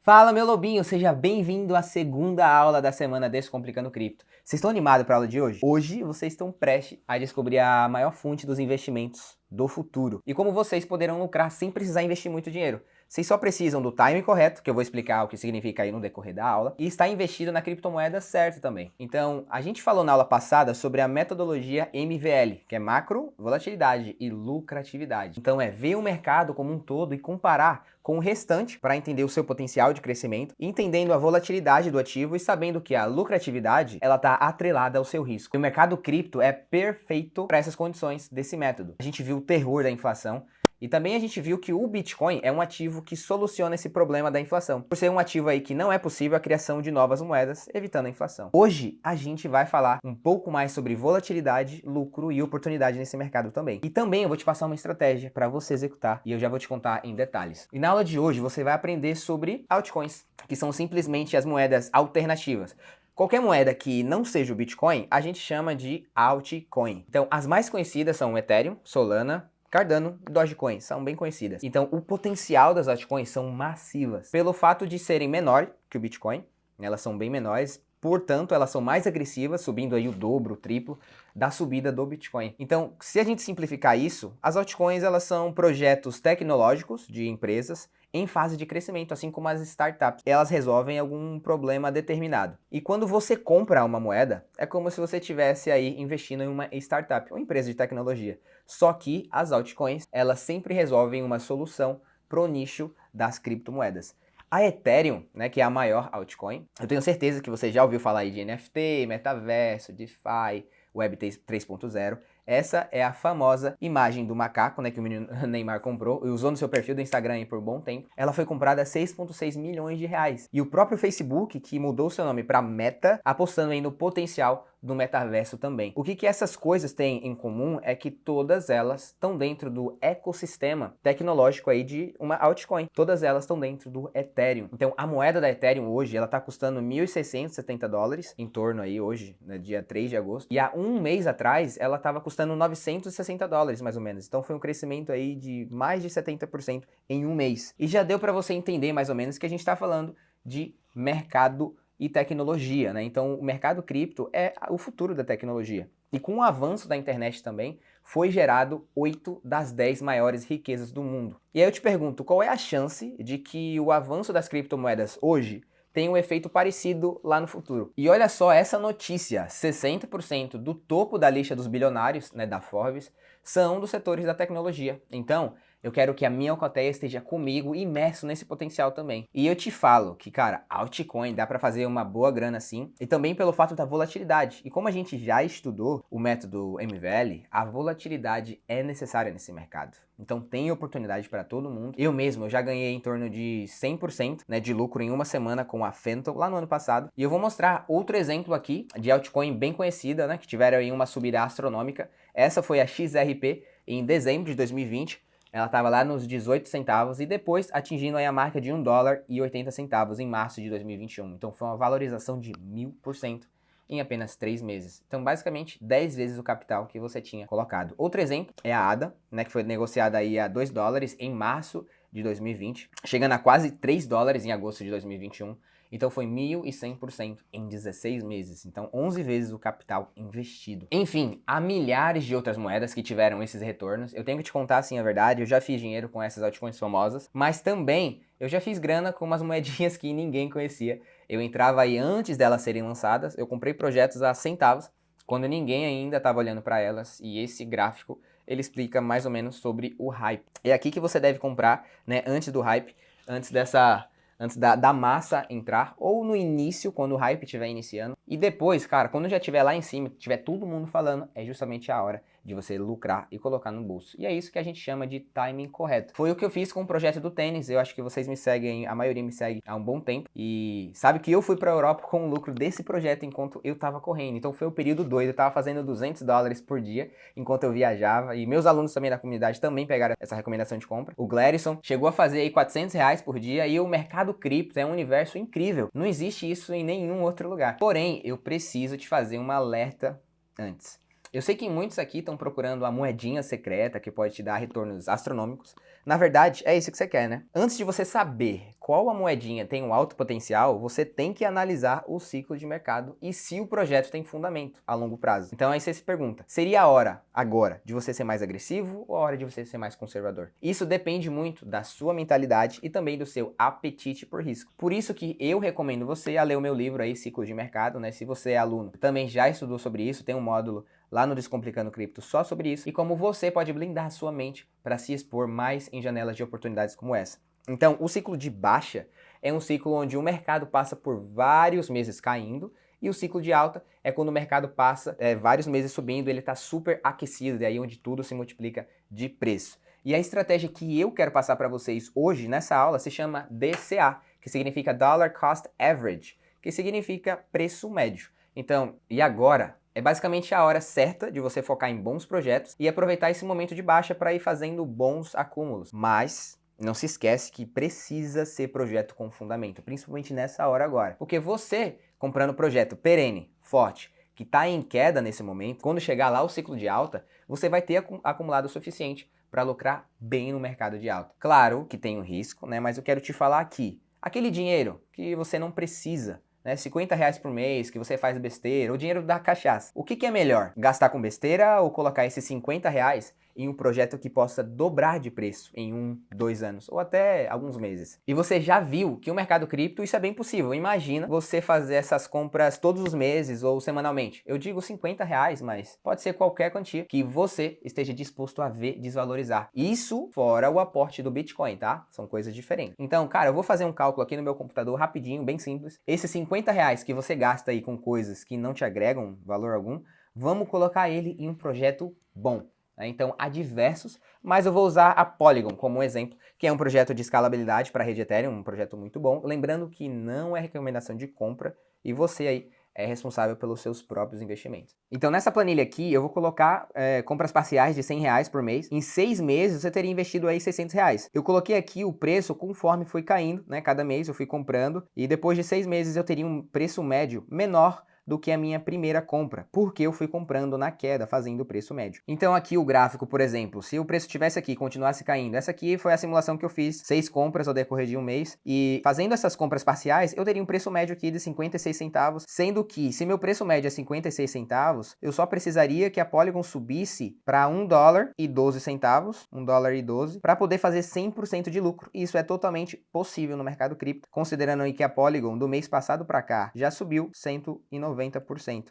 Fala, meu lobinho, seja bem-vindo à segunda aula da semana Descomplicando Cripto. Vocês estão animados para a aula de hoje? Hoje vocês estão prestes a descobrir a maior fonte dos investimentos do futuro e como vocês poderão lucrar sem precisar investir muito dinheiro. Vocês só precisam do time correto, que eu vou explicar o que significa aí no decorrer da aula, e estar investido na criptomoeda certa também. Então, a gente falou na aula passada sobre a metodologia MVL, que é macro, volatilidade e lucratividade. Então é ver o mercado como um todo e comparar com o restante para entender o seu potencial de crescimento, entendendo a volatilidade do ativo e sabendo que a lucratividade ela está atrelada ao seu risco. E o mercado cripto é perfeito para essas condições desse método. A gente viu o terror da inflação. E também a gente viu que o Bitcoin é um ativo que soluciona esse problema da inflação, por ser um ativo aí que não é possível a criação de novas moedas, evitando a inflação. Hoje a gente vai falar um pouco mais sobre volatilidade, lucro e oportunidade nesse mercado também. E também eu vou te passar uma estratégia para você executar e eu já vou te contar em detalhes. E na aula de hoje você vai aprender sobre altcoins, que são simplesmente as moedas alternativas. Qualquer moeda que não seja o Bitcoin, a gente chama de altcoin. Então, as mais conhecidas são o Ethereum, Solana, Cardano e Dogecoin, são bem conhecidas. Então, o potencial das altcoins são massivas. Pelo fato de serem menores que o Bitcoin, elas são bem menores, portanto, elas são mais agressivas, subindo aí o dobro, o triplo da subida do Bitcoin. Então, se a gente simplificar isso, as altcoins elas são projetos tecnológicos de empresas em fase de crescimento, assim como as startups. Elas resolvem algum problema determinado. E quando você compra uma moeda, é como se você estivesse aí investindo em uma startup, uma empresa de tecnologia. Só que as altcoins, elas sempre resolvem uma solução pro nicho das criptomoedas. A Ethereum, né, que é a maior altcoin, eu tenho certeza que você já ouviu falar aí de NFT, metaverso, DeFi, Web 3.0. Essa é a famosa imagem do macaco, né, que o menino Neymar comprou e usou no seu perfil do Instagram aí por bom tempo. Ela foi comprada a 6,6 milhões de reais. E o próprio Facebook, que mudou seu nome para Meta, apostando aí no potencial do metaverso também. O que essas coisas têm em comum é que todas elas estão dentro do ecossistema tecnológico aí de uma altcoin. Todas elas estão dentro do Ethereum. Então a moeda da Ethereum hoje, ela está custando $1.670, em torno aí hoje, né, dia 3 de agosto. E há um mês atrás, ela estava custando $960, mais ou menos. Então foi um crescimento aí de mais de 70% em um mês. E já deu para você entender mais ou menos que a gente está falando de mercado e tecnologia, né? Então o mercado cripto é o futuro da tecnologia. E com o avanço da internet também, foi gerado 8 das 10 maiores riquezas do mundo. E aí eu te pergunto, qual é a chance de que o avanço das criptomoedas hoje tenha um efeito parecido lá no futuro? E olha só essa notícia, 60% do topo da lista dos bilionários, né, da Forbes, são dos setores da tecnologia. Então, eu quero que a minha alcateia esteja comigo, imerso nesse potencial também. E eu te falo que, cara, altcoin dá para fazer uma boa grana sim, e também pelo fato da volatilidade. E como a gente já estudou o método MVL, a volatilidade é necessária nesse mercado. Então tem oportunidade para todo mundo. Eu já ganhei em torno de 100%, né, de lucro em uma semana com a Fenton lá no ano passado. E eu vou mostrar outro exemplo aqui de altcoin bem conhecida, né, que tiveram aí uma subida astronômica. Essa foi a XRP em dezembro de 2020. Ela estava lá nos 18 centavos e depois atingindo aí a marca de $1,80 em março de 2021. Então foi uma valorização de 1000% em apenas 3 meses. Então basicamente 10 vezes o capital que você tinha colocado. Outro exemplo é a ADA, né, que foi negociada aí a $2 em março de 2020, chegando a quase $3 em agosto de 2021. Então foi 1.100% em 16 meses. Então 11 vezes o capital investido. Enfim, há milhares de outras moedas que tiveram esses retornos. Eu tenho que te contar assim a verdade, eu já fiz dinheiro com essas altcoins famosas, mas também eu já fiz grana com umas moedinhas que ninguém conhecia. Eu entrava aí antes delas serem lançadas, eu comprei projetos a centavos, quando ninguém ainda estava olhando para elas, e esse gráfico ele explica mais ou menos sobre o hype. É aqui que você deve comprar, né, antes do hype, antes da massa entrar, ou no início, quando o hype estiver iniciando. E depois, cara, quando já estiver lá em cima, tiver todo mundo falando, é justamente a hora de você lucrar e colocar no bolso. E é isso que a gente chama de timing correto. Foi o que eu fiz com o projeto do tênis. Eu acho que vocês me seguem, a maioria me segue há um bom tempo. E sabe que eu fui pra Europa com o lucro desse projeto enquanto eu tava correndo. Então foi o período doido. Eu tava fazendo $200 por dia enquanto eu viajava. E meus alunos também da comunidade também pegaram essa recomendação de compra. O Gladson chegou a fazer aí R$400 por dia. E o mercado cripto é um universo incrível. Não existe isso em nenhum outro lugar. Porém, eu preciso te fazer um alerta antes. Eu sei que muitos aqui estão procurando a moedinha secreta que pode te dar retornos astronômicos. Na verdade, é isso que você quer, né? Antes de você saber qual a moedinha tem um alto potencial, você tem que analisar o ciclo de mercado e se o projeto tem fundamento a longo prazo. Então aí você se pergunta, seria a hora agora de você ser mais agressivo ou a hora de você ser mais conservador? Isso depende muito da sua mentalidade e também do seu apetite por risco. Por isso que eu recomendo você a ler o meu livro aí, Ciclo de Mercado, né? Se você é aluno, também já estudou sobre isso, tem um módulo lá no Descomplicando Cripto só sobre isso e como você pode blindar a sua mente para se expor mais em janelas de oportunidades como essa. Então, o ciclo de baixa é um ciclo onde o mercado passa por vários meses caindo e o ciclo de alta é quando o mercado passa vários meses subindo, ele está super aquecido, e aí onde tudo se multiplica de preço. E a estratégia que eu quero passar para vocês hoje nessa aula se chama DCA, que significa Dollar Cost Average, que significa preço médio. Então, e agora? É basicamente a hora certa de você focar em bons projetos e aproveitar esse momento de baixa para ir fazendo bons acúmulos. Mas não se esquece que precisa ser projeto com fundamento, principalmente nessa hora agora. Porque você, comprando projeto perene, forte, que está em queda nesse momento, quando chegar lá o ciclo de alta, você vai ter acumulado o suficiente para lucrar bem no mercado de alta. Claro que tem um risco, né? Mas eu quero te falar aqui, aquele dinheiro que você não precisa, né, 50 reais por mês, que você faz besteira, o dinheiro da cachaça. O que é melhor? Gastar com besteira ou colocar esses 50 reais em um projeto que possa dobrar de preço em 1, 2 anos ou até alguns meses? E você já viu que o mercado cripto isso é bem possível. Imagina você fazer essas compras todos os meses ou semanalmente. Eu digo 50 reais, mas pode ser qualquer quantia que você esteja disposto a ver desvalorizar. Isso fora o aporte do Bitcoin, tá? São coisas diferentes. Então, cara, eu vou fazer um cálculo aqui no meu computador rapidinho, bem simples. Esses 50 reais que você gasta aí com coisas que não te agregam valor algum, vamos colocar ele em um projeto bom. Então, há diversos, mas eu vou usar a Polygon como um exemplo, que é um projeto de escalabilidade para a rede Ethereum, um projeto muito bom. Lembrando que não é recomendação de compra e você aí é responsável pelos seus próprios investimentos. Então, nessa planilha aqui, eu vou colocar compras parciais de 100 reais por mês. Em 6 meses, você teria investido aí 600 reais. Eu coloquei aqui o preço conforme foi caindo, né? Cada mês eu fui comprando e depois de 6 meses eu teria um preço médio menor do que a minha primeira compra, porque eu fui comprando na queda, fazendo o preço médio. Então aqui o gráfico, por exemplo, se o preço estivesse aqui e continuasse caindo, essa aqui foi a simulação que eu fiz, 6 compras ao decorrer de um mês, e fazendo essas compras parciais, eu teria um preço médio aqui de 56 centavos, sendo que se meu preço médio é 56 centavos, eu só precisaria que a Polygon subisse para 1 dólar e 12 centavos, 1 dólar e 12, para poder fazer 100% de lucro. Isso é totalmente possível no mercado cripto, considerando aí que a Polygon do mês passado para cá já subiu 190%.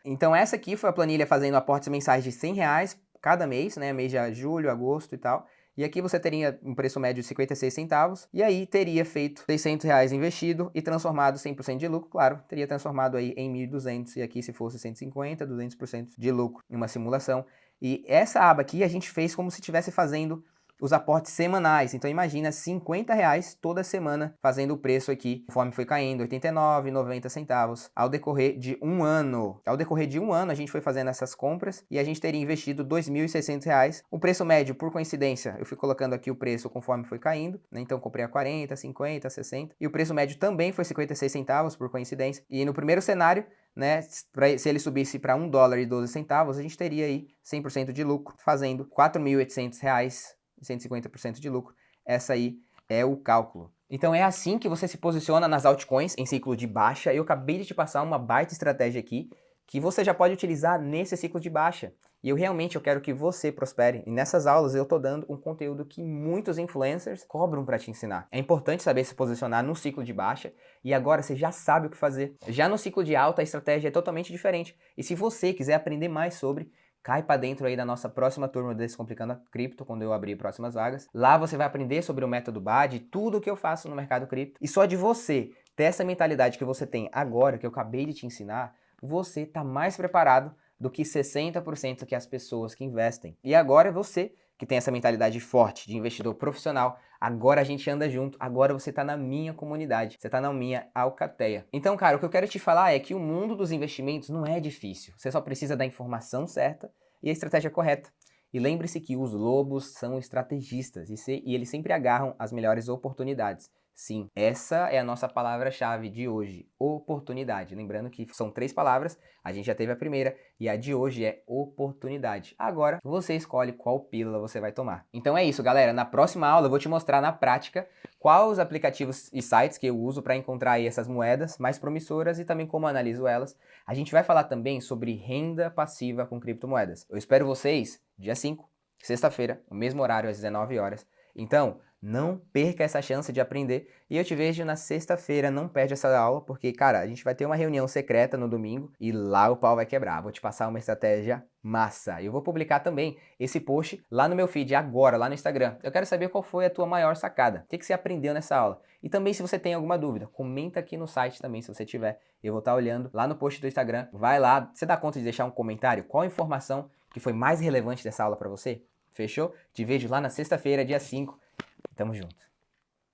Então essa aqui foi a planilha fazendo aportes mensais de 100 reais cada mês, né, mês de julho, agosto e tal. E aqui você teria um preço médio de 56 centavos, e aí teria feito 600 reais investido e transformado 100% de lucro, claro, teria transformado aí em 1.200, e aqui se fosse 150, 200% de lucro em uma simulação. E essa aba aqui a gente fez como se estivesse fazendo os aportes semanais. Então imagina 50 reais toda semana fazendo o preço aqui, conforme foi caindo, 89, 90 centavos ao decorrer de um ano. Ao decorrer de um ano a gente foi fazendo essas compras e a gente teria investido 2.600 reais. O preço médio, por coincidência, eu fui colocando aqui o preço conforme foi caindo, né? Então comprei a 40, 50, 60 e o preço médio também foi 56 centavos por coincidência. E no primeiro cenário, né, se ele subisse para 1 dólar e 12 centavos, a gente teria aí 100% de lucro, fazendo 4.800 reais, 150% de lucro. Essa aí é o cálculo. Então é assim que você se posiciona nas altcoins em ciclo de baixa. Eu acabei de te passar uma baita estratégia aqui que você já pode utilizar nesse ciclo de baixa. E eu quero que você prospere. E nessas aulas eu tô dando um conteúdo que muitos influencers cobram para te ensinar. É importante saber se posicionar no ciclo de baixa e agora você já sabe o que fazer. Já no ciclo de alta a estratégia é totalmente diferente. E se você quiser aprender mais sobre, cai para dentro aí da nossa próxima turma do Descomplicando a Cripto, quando eu abrir próximas vagas. Lá você vai aprender sobre o método BAD, tudo o que eu faço no mercado cripto. E só de você ter essa mentalidade que você tem agora, que eu acabei de te ensinar, você está mais preparado do que 60% que as pessoas que investem. E agora você que tem essa mentalidade forte de investidor profissional, agora a gente anda junto, agora você está na minha comunidade, você está na minha alcateia. Então, cara, o que eu quero te falar é que o mundo dos investimentos não é difícil, você só precisa da informação certa e a estratégia correta. E lembre-se que os lobos são estrategistas e eles sempre agarram as melhores oportunidades. Sim, essa é a nossa palavra-chave de hoje, oportunidade. Lembrando que são 3 palavras, a gente já teve a primeira e a de hoje é oportunidade. Agora você escolhe qual pílula você vai tomar. Então é isso, galera. Na próxima aula eu vou te mostrar na prática quais os aplicativos e sites que eu uso para encontrar aí essas moedas mais promissoras e também como analiso elas. A gente vai falar também sobre renda passiva com criptomoedas. Eu espero vocês dia 5, sexta-feira, no mesmo horário às 19 horas. Então, não perca essa chance de aprender e eu te vejo na sexta-feira, não perde essa aula, porque, cara, a gente vai ter uma reunião secreta no domingo e lá o pau vai quebrar. Vou te passar uma estratégia massa. Eu vou publicar também esse post lá no meu feed agora, lá no Instagram. Eu quero saber qual foi a tua maior sacada. O que você aprendeu nessa aula? E também se você tem alguma dúvida, comenta aqui no site também, se você tiver. Eu vou estar olhando lá no post do Instagram. Vai lá, você dá conta de deixar um comentário? Qual a informação que foi mais relevante dessa aula para você? Fechou? Te vejo lá na sexta-feira, dia 5. Tamo junto.